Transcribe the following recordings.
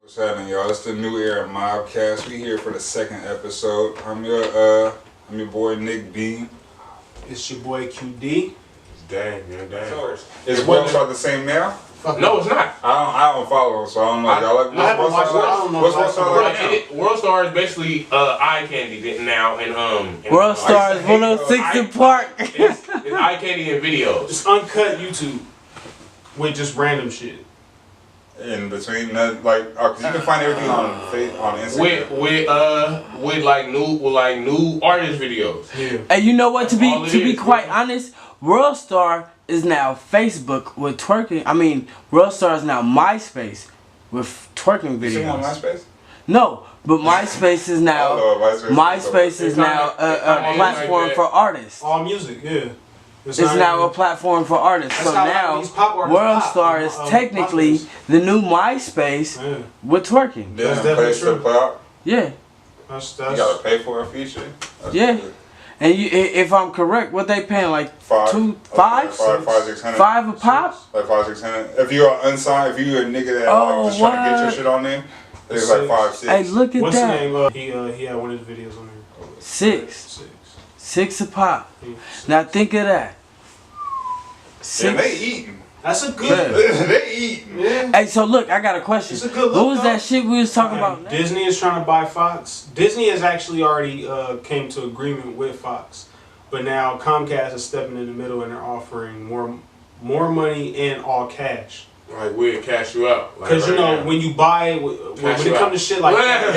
What's happening, y'all? It's the New Era Mobcast. We here for the second episode. I'm your boy Nick Bean. It's your boy QD. Dang, man, dang. So, is Worldstar the same now? No, it's not. I don't follow him, so I don't know. Y'all like what's Worldstar like now? Worldstar is basically eye candy now, and Worldstar is 106 in Park. It's eye candy and videos. Just uncut YouTube with just random shit. In between, cause you can find everything on Instagram. With new artist videos. Yeah. And you know what? To be quite honest, Worldstar is now Facebook with twerking. I mean, Worldstar is now MySpace with twerking videos. You see on MySpace? No, but MySpace is now MySpace is now a platform for artists. All music, yeah. It's now a platform for artists. So now, Worldstar is technically the new MySpace with twerking. That's definitely true. Yeah. You gotta pay for a feature. Yeah. And if I'm correct, what they paying, like five, 600? $500. $5 a pop? Like $500-$600. If you're unsigned, if you're a nigga that just trying to get your shit on there, it's like $5-$6. Hey, look at What's that. What's the name? He had one of his videos on there. Six a pop. Now think of that. And they eating. That's a good. They eating. Yeah. Hey, so look, I got a question. It's a good look, what was that shit we was talking about? Disney is trying to buy Foxx. Disney has actually already came to agreement with Foxx, but now Comcast is stepping in the middle and they're offering more money and all cash. Like we'll cash you out. Because when you buy, when it comes to shit like that,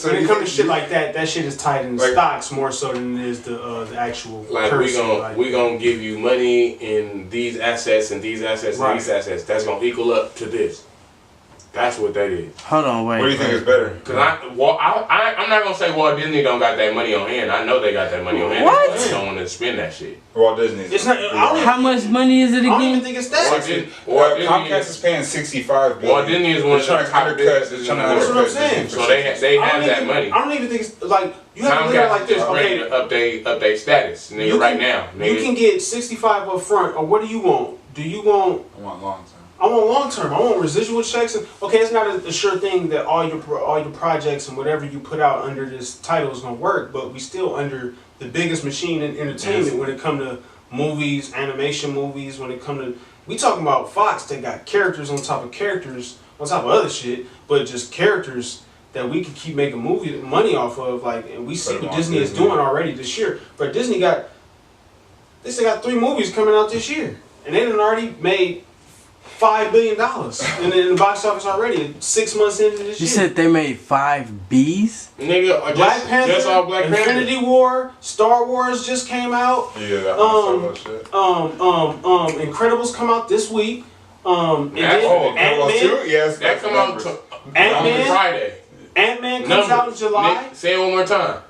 when it comes to shit like that, that shit is tied in stocks more so than it is the actual currency. We gonna give you money in these assets and these assets and these assets. That's gonna equal up to this. That's what that is. Hold on, wait. What do you think is better? Because I'm not gonna say Walt Disney don't got that money on hand. I know they got that money on hand. What? They don't want to spend that shit. Walt Disney. It's not. How much money is it again? I don't even think it's that. Comcast is paying $65 billion. Walt Disney is one of the top businesses in the world. That's what I'm saying. So they have that money. I don't even think it's like you have to look at it like this. Okay, update status, nigga. Right now, nigga. You can get 65 up front, or what do you want? Do you want? I want long term. I want long term. I want residual checks. And okay, it's not a sure thing that all your projects and whatever you put out under this title is gonna work, but we still under the biggest machine in entertainment when it come to movies, animation movies. When it come to we talking about Fox, they got characters on top of characters on top of other shit, but just characters that we can keep making money off of. Like, and we see what Disney is doing already this year. But Disney still got 3 movies coming out this year, and they done already made $5 billion in the box office already. 6 months into this year. You said they made 5 Bs? Nigga, Black Panther, just all Black Panther. Infinity War, Star Wars just came out. Yeah, that shit. Incredibles come out this week. Yes, that come out on Friday. Ant-Man comes out in July. Nick, say it one more time.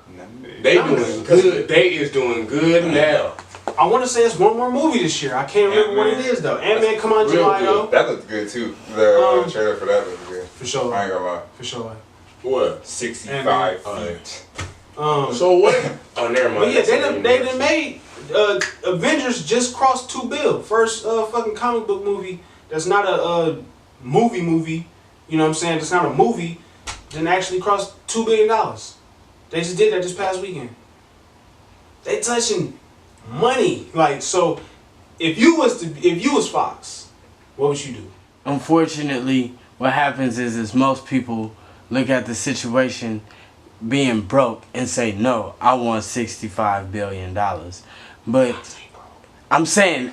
They doing good. They is doing good now. I want to say it's one more movie this year. I can't remember what it is though. Ant-Man come out in July though. That looked good too. The trailer for that looked good. For sure. I ain't gonna lie. For sure. What? 65 feet. So what? Oh, never mind. But yeah, they done made Avengers just crossed $2 billion. First fucking comic book movie that's not a movie. You know what I'm saying? It's not a movie. Then actually crossed $2 billion. They just did that this past weekend. They touching money. Like, so if you was Fox, what would you do? Unfortunately, what happens is most people look at the situation being broke and say, no, I want $65 billion. But I'm saying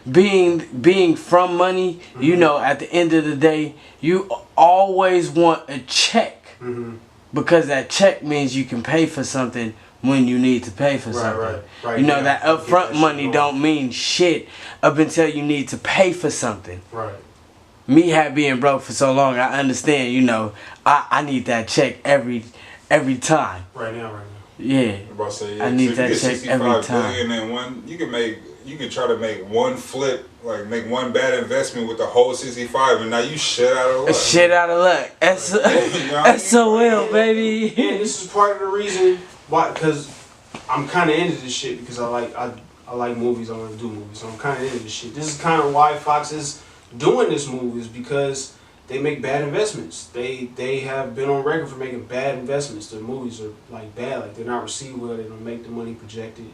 being from money, you know, at the end of the day, you always want a check. Because that check means you can pay for something when you need to pay for something. Right. You know, that upfront money don't mean shit up until you need to pay for something. Right. Me being broke for so long, I understand, you know, I need that check every time. Right now. Yeah. I need that check every time. And you can try to make one flip, like make one bad investment with the whole 65, and now you shit out of luck. Shit out of luck. That's so well, baby. And this is part of the reason why, because I'm kind of into this shit because I like movies. I want to do movies, so I'm kind of into this shit. This is kind of why Fox is doing this movie, is because they make bad investments. They have been on record for making bad investments. Their movies are like bad, like they're not received well. They don't make the money projected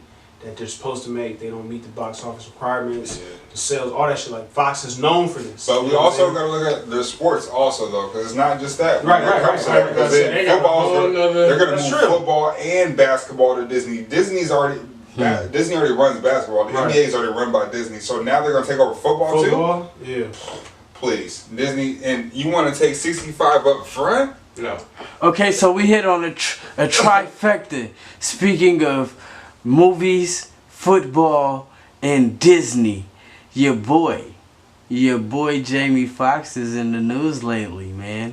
that they're supposed to make. They don't meet the box office requirements, the sales, all that shit. Like Fox is known for this. But we also got to look at their sports also though, because it's not just that. Right. Because then they're going to move football and basketball to Disney. Disney already runs basketball. The NBA is already run by Disney. So now they're going to take over football too. Yeah. Please, Disney, and you want to take 65 up front? No. Okay, so we hit on a trifecta. Speaking of movies, football, and Disney, your boy Jamie Foxx is in the news lately, man.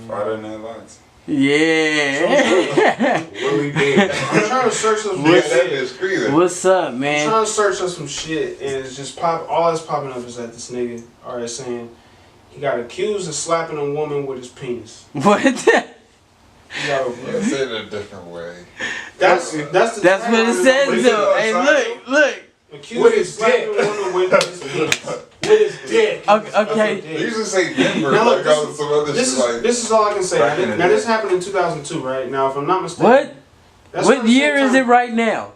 Friday Night Lights. Yeah. Willie did. I'm trying to search some shit. What's up, man? I'm trying to search on some shit, and it's just all that's popping up is that this nigga already saying he got accused of slapping a woman with his penis. What? Yeah, say it a different way. That's what it says though. Hey, look. Accused with his dick. With his penis. With his dick. Okay. They usually say Denver. Now look, this is all I can say. Now this happened in 2002, right? Now if I'm not mistaken. What year is it right now?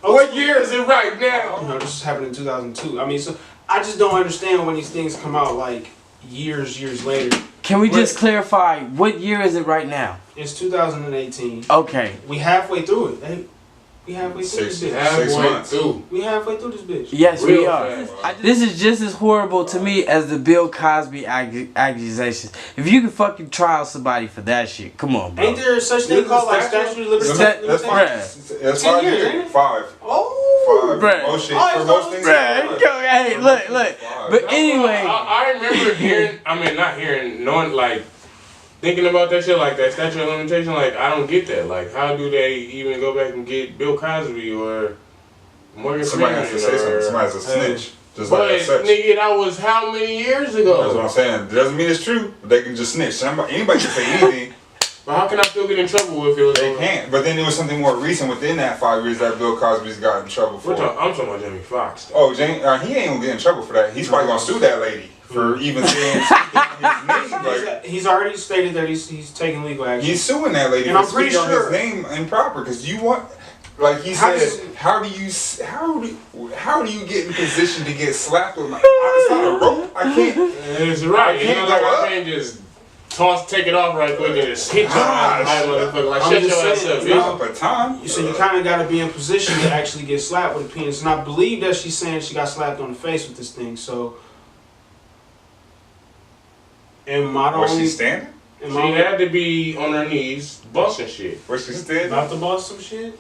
What year is it right now? You know, this happened in 2002. I mean, so I just don't understand when these things come out like years later. Can we just clarify what year is it right now? It's 2018. Okay. We halfway through it. Hey, we halfway through this bitch. 6 months. We halfway through this bitch. Yes, we are. This is just as horrible to me as the Bill Cosby accusations. If you can fucking trial somebody for that shit, come on, bro. Ain't there such thing called like statute of limitations? That's 5 years. 5. Oh, 5. For most things. Hey, look. But anyway, I remember knowing, like, thinking about that shit, like that statute of limitation. Like, I don't get that. Like, how do they even go back and get Bill Cosby or Morgan Freeman? Somebody has to say something. Somebody has to snitch. Just but like that. nigga, that was how many years ago? That's what I'm saying. It doesn't mean it's true. But they can just snitch. Anybody can say anything. But how can I still get in trouble if it was? They can't. But then there was something more recent within that 5 years that Bill Cosby's got in trouble for. I'm talking about Jamie Foxx. Oh, he ain't gonna get in trouble for that. He's probably gonna sue that lady for even saying his name. Like, he's already stated that he's taking legal action. He's suing that lady and for I'm pretty speaking sure on his name improper because you want. Like he said, how do you get in position to get slapped with? It's not a rope. I can't. It's right. I can't go up. I can't just take it off right quick and just hit your ass, motherfucker. Like, shut your ass up, bitch. So you kind of got to be in position to actually get slapped with a penis. And I believe that she's saying she got slapped on the face with this thing. So, was she standing? She had to be on her knees, busting shit. Was she standing? About to bust some shit?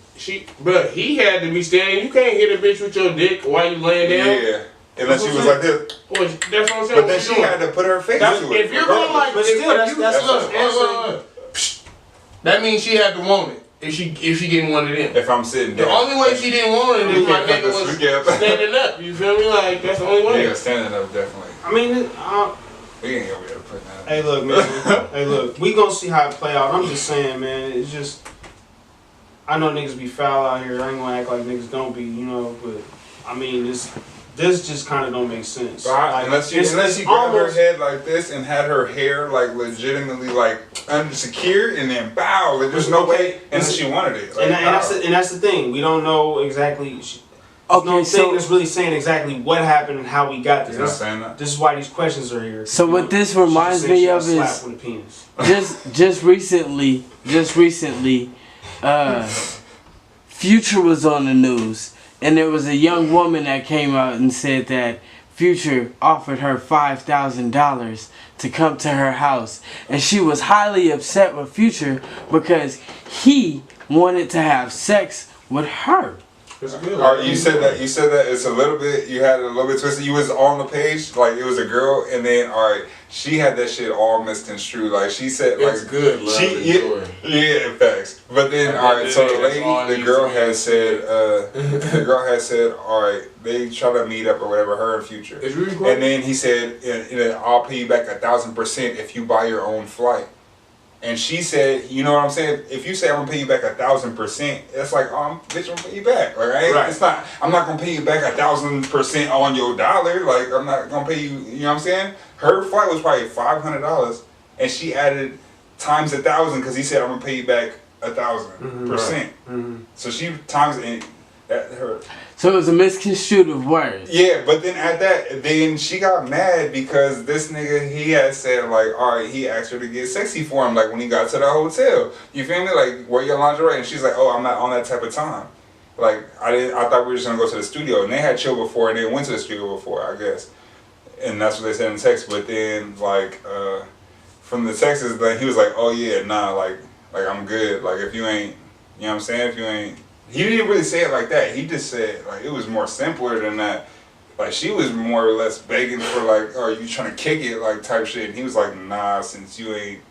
But he had to be standing. You can't hit a bitch with your dick while you laying down. Yeah. Unless she was like this. Well, that's what I'm saying. But then she had to put her face to it. If you're going like, but still, that means she had to want it. If she didn't want it in. If I'm sitting down. The only way she didn't want it is my nigga was standing up. You feel me? Like, that's the only way. Yeah, standing up definitely. I mean, we ain't gonna be able to put that. Hey, look, man. Hey, look. We gonna see how it play out. I'm just saying, man. It's just, I know niggas be foul out here. I ain't gonna act like niggas don't be, you know. But I mean, this just kind of don't make sense. Like, unless she grabbed her head like this and had her hair like legitimately like unsecure and then bow. Like, there's no way. And then she wanted it. Like, and that's the thing. We don't know exactly. Thing that's really saying exactly what happened and how we got this. Not saying that. This is why these questions are here. So what this reminds me of is just recently, Future was on the news, and there was a young woman that came out and said that Future offered her $5,000 to come to her house, and she was highly upset with Future because he wanted to have sex with her. Alright, you said that it's a little bit, you had it a little bit twisted. You was on the page, like it was a girl, and then alright, she had that shit all misconstrued. Like she said, like it's good, love and joy. Yeah, facts. But then alright, so the girl had said, alright, they try to meet up or whatever, her and Future. And then he said, I'll pay you back 1,000% if you buy your own flight. And she said, you know what I'm saying? If you say I'm gonna pay you back 1,000%, it's like, oh, bitch, I'm gonna pay you back. Like, it's not. I'm not gonna pay you back 1,000% on your dollar. Like, I'm not gonna pay you. You know what I'm saying? Her flight was probably $500, and she added times 1,000 because he said I'm gonna pay you back 1,000%. So she times it. That hurt. So it was a misconstrued of words. Yeah, but then at that, then she got mad because this nigga, he had said like, all right, he asked her to get sexy for him, like when he got to the hotel. You feel me? Like, wear your lingerie, and she's like, oh, I'm not on that type of time. Like, I thought we were just gonna go to the studio, and they had chill before, and they went to the studio before, I guess, and that's what they said in text. But then like, from the texts, like he was like, oh yeah, nah, like I'm good. Like if you ain't, you know what I'm saying? If you ain't. He didn't really say it like that. He just said, like, it was more simpler than that. Like, she was more or less begging for, like, oh, you trying to kick it, like, type shit. And he was like, nah, since you ain't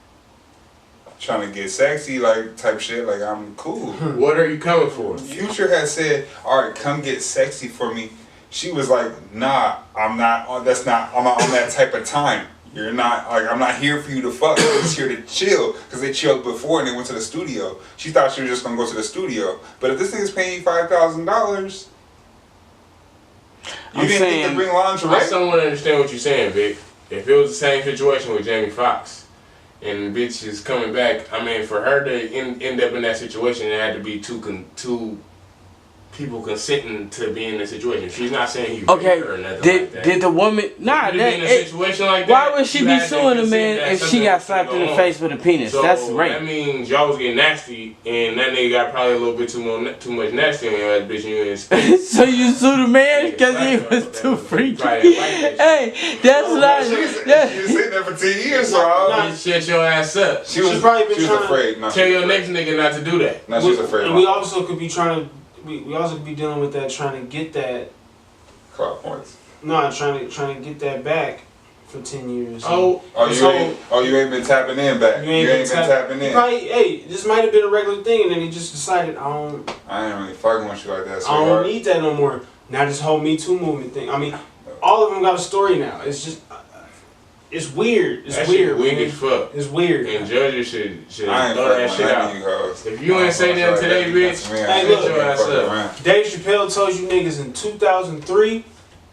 trying to get sexy, like, type shit, like, I'm cool. What are you coming for? Future had said, all right, come get sexy for me. She was like, nah, I'm not on that type of time. You're not, like, I'm not here for you to fuck. I'm just here to chill. Because they chilled before and they went to the studio. She thought she was just going to go to the studio. But if this nigga's paying you $5,000, you didn't think to bring lingerie? I somewhat understand what you're saying, Vic. If it was the same situation with Jamie Foxx and the bitch is coming back, I mean, for her to end up in that situation, it had to be two people consenting to be in the situation. She's not saying you okay. Her or nothing like that. Did the woman nah in a situation like that? Why would she be suing a man if she got slapped in the face with a penis? So that's rape. That means y'all was getting nasty, and that nigga got probably a little bit too much nasty on your ass, bitch. You ain't so you sued a man because he was too freaky. Hey, that's not. She was sitting there for 10 years, so I shut your ass up. She was afraid. No, tell your next nigga not to do that. No, she was afraid. And we also could be trying to. We also could be dealing with that, trying to get that. Cloud points. No, trying to get that back for 10 years. You ain't been tapping in back. You ain't been tapping in. Probably, hey, this might have been a regular thing, and then he just decided I ain't really fucking with you like that. I don't need that no more. Now this whole Me Too movement thing. I mean, all of them got a story now. It's just. It's weird. It's weird. Weak as fuck. It's weird. And judges should throw that shit out. If you ain't say that today, bitch, hey, look, your ass up. Dave Chappelle told you niggas in 2003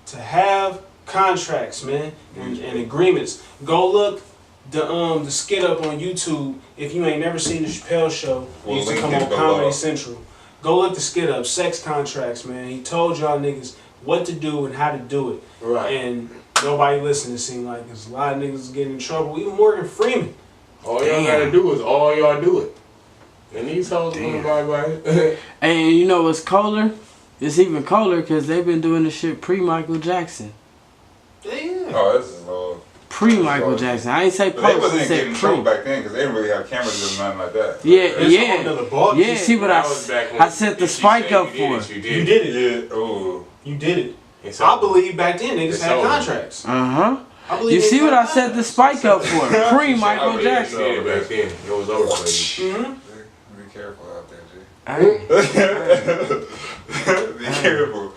to have contracts, man, and agreements. Go look the skit up on YouTube. If you ain't never seen the Chappelle show, it used to come on Comedy Central. Go look the skit up. Sex contracts, man. He told y'all niggas what to do and how to do it. Right. And nobody listening. It seemed like there's a lot of niggas getting in trouble. Even Morgan Freeman. All y'all gotta do is all y'all do it. And these hoes won't abide by it. And you know what's colder? It's even colder because they've been doing this shit pre-Michael Jackson. Yeah. Oh, this is old. Pre-Michael Jackson. I ain't say post. They wasn't I said getting in trouble back then because they didn't really have cameras or nothing like that. Yeah. You see what I set the spike up for? You did it. Yeah. Oh. You did it. I believe back then niggas had contracts. You see what I set the spike up for? Pre-Michael Jackson. Yeah, back then. It was overplayed. Be careful out there, G. Be careful.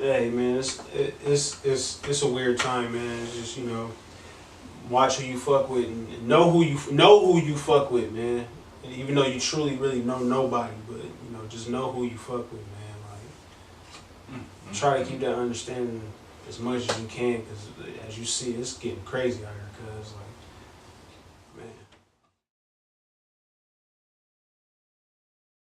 Hey man, it's a weird time, man. It's just, you know, watch who you fuck with and know who you fuck with, man. And even though you truly really know nobody, but you know, just know who you fuck with, man. Like, try to keep that understanding as much as you can, because as you see, it's getting crazy out here. Cause like,